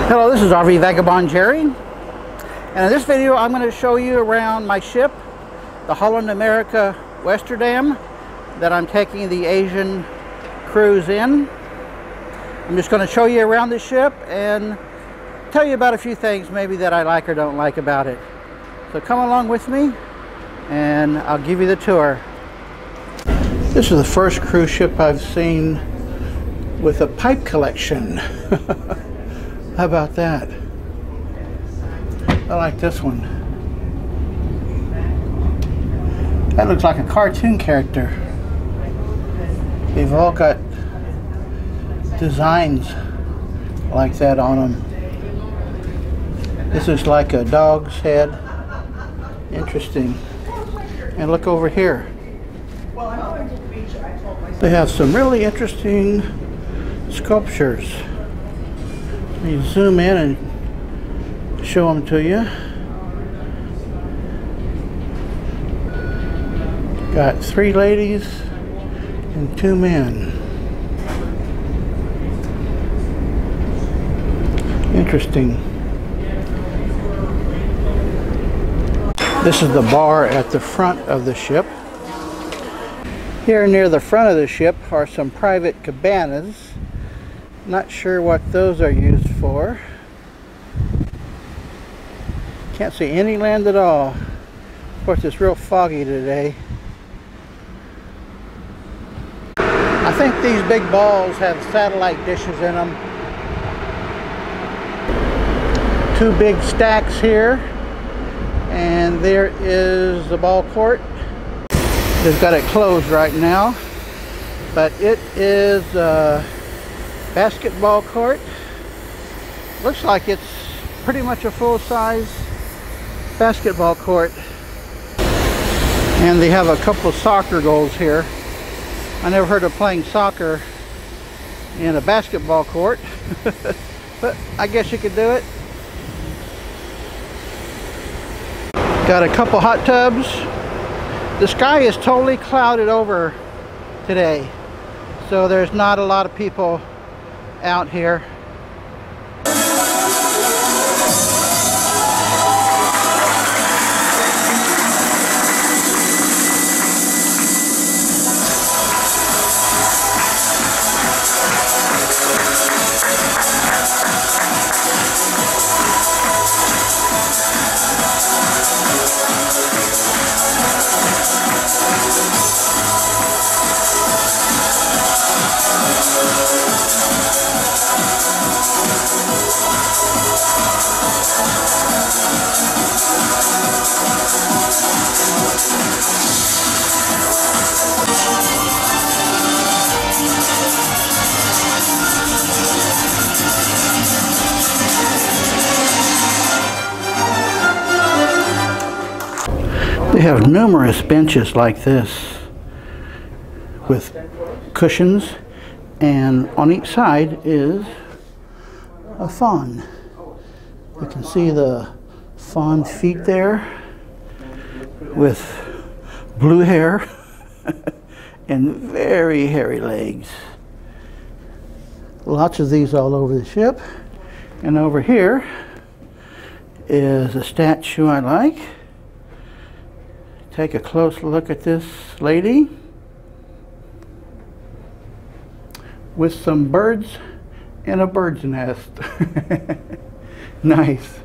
Hello, this is RV Vagabond Jerry, and in this video I'm going to show you around my ship, the Holland America Westerdam, that I'm taking the Asian cruise in. I'm just going to show you around the ship and tell you about a few things maybe that I like or don't like about it. So come along with me and I'll give you the tour. This is the first cruise ship I've seen with a pipe collection. How about that? I like this one. That looks like a cartoon character. They've all got designs like that on them. This is like a dog's head. Interesting. And look over here. They have some really interesting sculptures. Let me zoom in and show them to you. Got 3 ladies and 2 men. Interesting. This is the bar at the front of the ship. Here near the front of the ship are some private cabanas. Not sure what those are used for. Can't see any land at all. Of course, it's real foggy today. I think these big balls have satellite dishes in them. 2 big stacks here. And there is the ball court. They've got it closed right now. But it is basketball court. Looks like it's pretty much a full-size basketball court. And they have a couple of soccer goals here. I never heard of playing soccer in a basketball court, but I guess you could do it. Got a couple hot tubs. The sky is totally clouded over today, so there's not a lot of people out here. They have numerous benches like this with cushions, and on each side is a fawn. You can see the fawn feet there with blue hair and very hairy legs. Lots of these all over the ship. And over here is a statue I like. Take a close look at this lady with some birds in a bird's nest. Nice.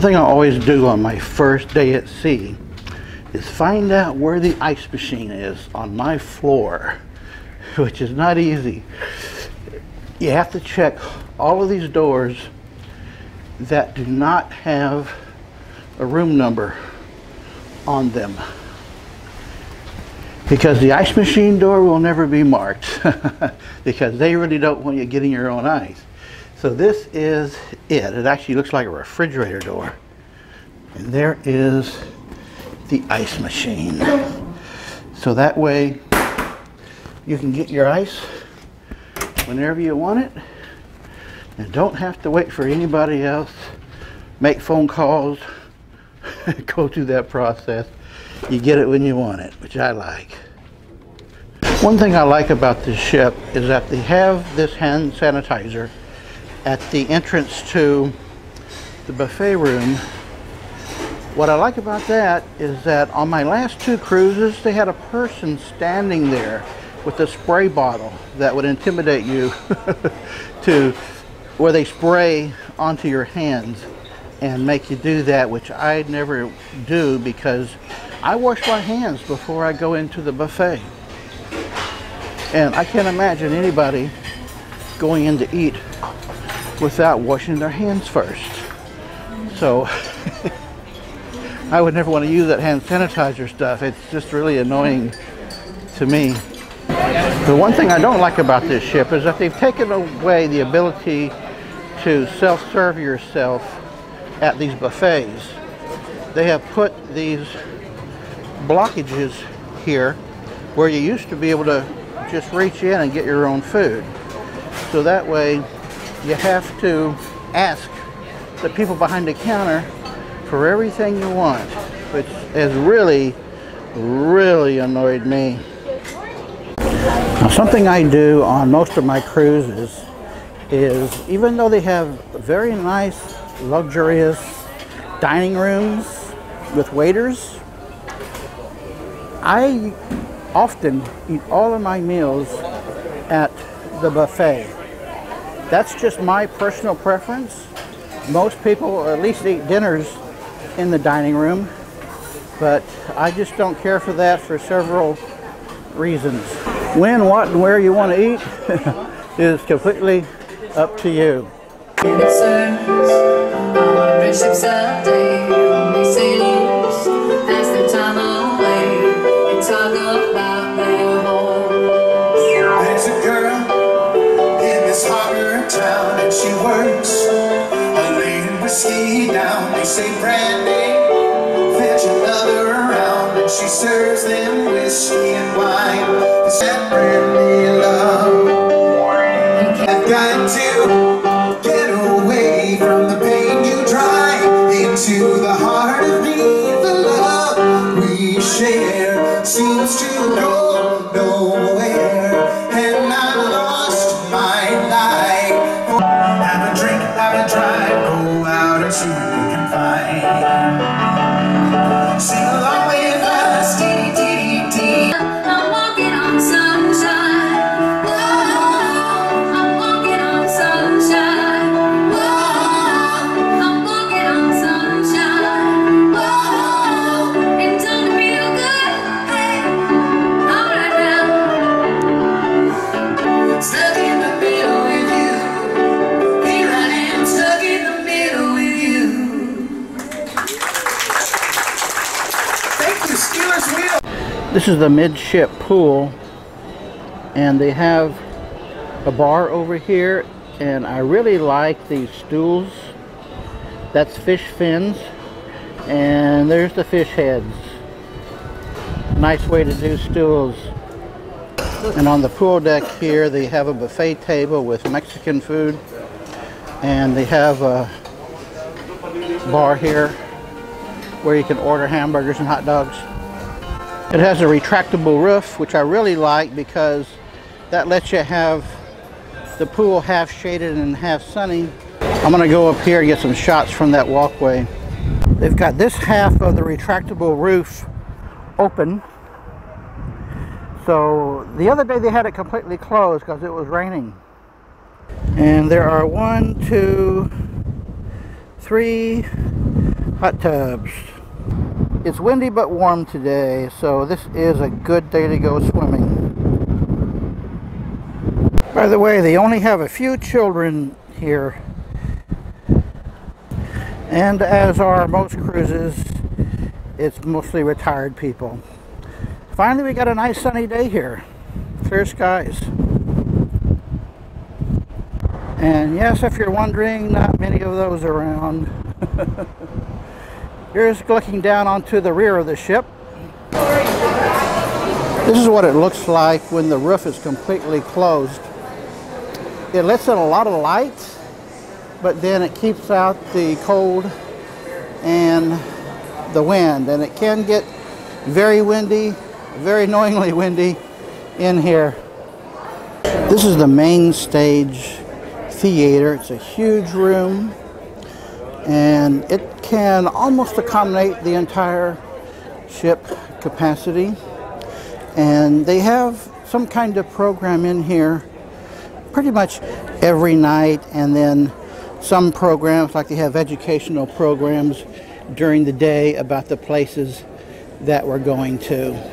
thing I always do on my first day at sea is find out where the ice machine is on my floor, which is not easy. You have to check all of these doors that do not have a room number on them, because the ice machine door will never be marked because they really don't want you getting your own ice. So this is it. It actually looks like a refrigerator door. And there is the ice machine. So that way you can get your ice whenever you want it and don't have to wait for anybody else, make phone calls, go through that process. You get it when you want it, which I like. One thing I like about this ship is that they have this hand sanitizer at the entrance to the buffet room. What I like about that is that on my last two cruises, they had a person standing there with a spray bottle that would intimidate you to where they spray onto your hands and make you do that, which I never do because I wash my hands before I go into the buffet. And I can't imagine anybody going in to eat without washing their hands first. So I would never want to use that hand sanitizer stuff. It's just really annoying to me. The one thing I don't like about this ship is that they've taken away the ability to self-serve yourself at these buffets. They have put these blockages here where you used to be able to just reach in and get your own food. So that way you have to ask the people behind the counter for everything you want, which has really, really annoyed me. Now, something I do on most of my cruises is, even though they have very nice, luxurious dining rooms with waiters, I often eat all of my meals at the buffet. That's just my personal preference. Most people at least eat dinners in the dining room, but I just don't care for that for several reasons. When, what, and where you want to eat is completely up to you. There's a girl in this harbor town and she works laying whiskey down. They say brandy, fetch another round, and she serves them whiskey and wine. It's that brandy love. I've got to get away from the pain you drive into the heart of me. The love we share seems to go nowhere, and I've lost my life. Have a drink, have a drive, go out and see what you can find. Sing along with us, dee dee dee. I'm walking on sunshine. Whoa, I'm walking on sunshine. Whoa, I'm walking on sunshine. Whoa, and don't it feel good? Hey, all right now. Stuck in the middle with you. Here I am, stuck in the middle with you. Thank you, Steelers Wheel. This is the midship pool, and they have a bar over here, and I really like these stools. That's fish fins, and there's the fish heads. Nice way to do stools. And on the pool deck here, they have a buffet table with Mexican food, and they have a bar here where you can order hamburgers and hot dogs. It has a retractable roof, which I really like because that lets you have the pool half shaded and half sunny. I'm gonna go up here and get some shots from that walkway. They've got this half of the retractable roof open. So the other day they had it completely closed because it was raining. And there are 1, 2, 3, Hot tubs. It's windy but warm today, so this is a good day to go swimming. By the way, they only have a few children here, and as are most cruises, it's mostly retired people. Finally, we got a nice sunny day here. Clear skies. And yes, if you're wondering, not many of those around. Here's looking down onto the rear of the ship. This is what it looks like when the roof is completely closed. It lets in a lot of light, but then it keeps out the cold and the wind. And it can get very windy, very annoyingly windy in here. This is the main stage theater. It's a huge room, and it can almost accommodate the entire ship capacity. And they have some kind of program in here pretty much every night, and then some programs, like they have educational programs during the day about the places that we're going to.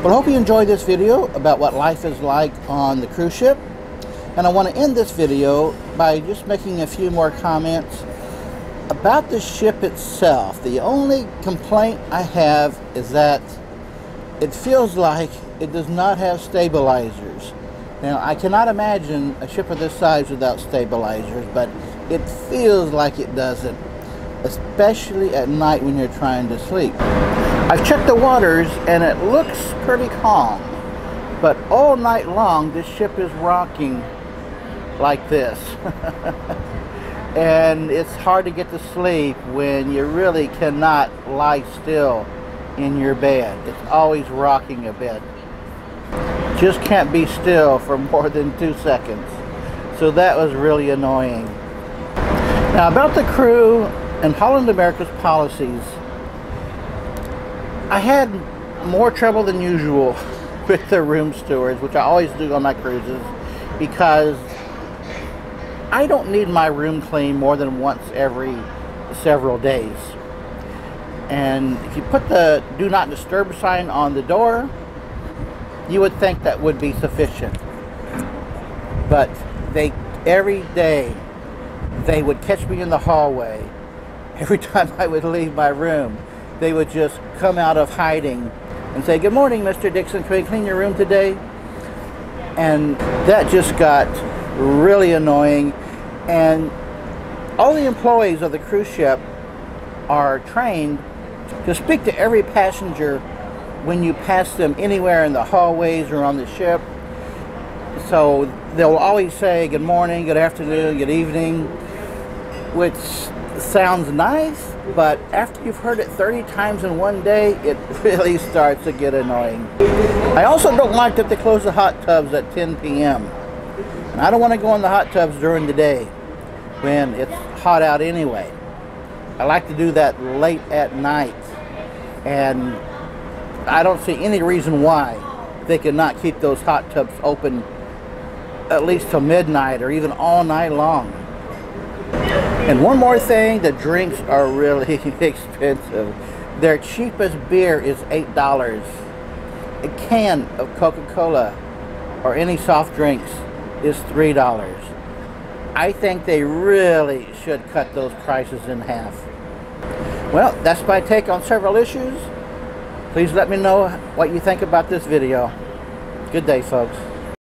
Well, I hope you enjoyed this video about what life is like on the cruise ship. And I want to end this video by just making a few more comments about the ship itself. The only complaint I have is that it feels like it does not have stabilizers. Now, I cannot imagine a ship of this size without stabilizers, but it feels like it doesn't, especially at night when you're trying to sleep. I've checked the waters and it looks pretty calm, but all night long this ship is rocking like this. And it's hard to get to sleep when you really cannot lie still in your bed. It's always rocking a bit. Just can't be still for more than 2 seconds. So that was really annoying. Now, about the crew and Holland America's policies, I had more trouble than usual with the room stewards, which I always do on my cruises, because I don't need my room cleaned more than once every several days. And if you put the do not disturb sign on the door, you would think that would be sufficient. But every day they would catch me in the hallway. Every time I would leave my room, they would just come out of hiding and say, "Good morning, Mr. Dixon, can we clean your room today?" And that just got really annoying. And all the employees of the cruise ship are trained to speak to every passenger when you pass them anywhere in the hallways or on the ship. So they'll always say good morning, good afternoon, good evening, which sounds nice, but after you've heard it 30 times in one day, it really starts to get annoying. I also don't like that they close the hot tubs at 10 p.m. And I don't want to go in the hot tubs during the day when it's hot out anyway. I like to do that late at night, and I don't see any reason why they could not keep those hot tubs open at least till midnight or even all night long. And one more thing, the drinks are really expensive. Their cheapest beer is $8. A can of Coca-Cola or any soft drinks is $3. I think they really should cut those prices in half. Well, that's my take on several issues. Please let me know what you think about this video. Good day, folks.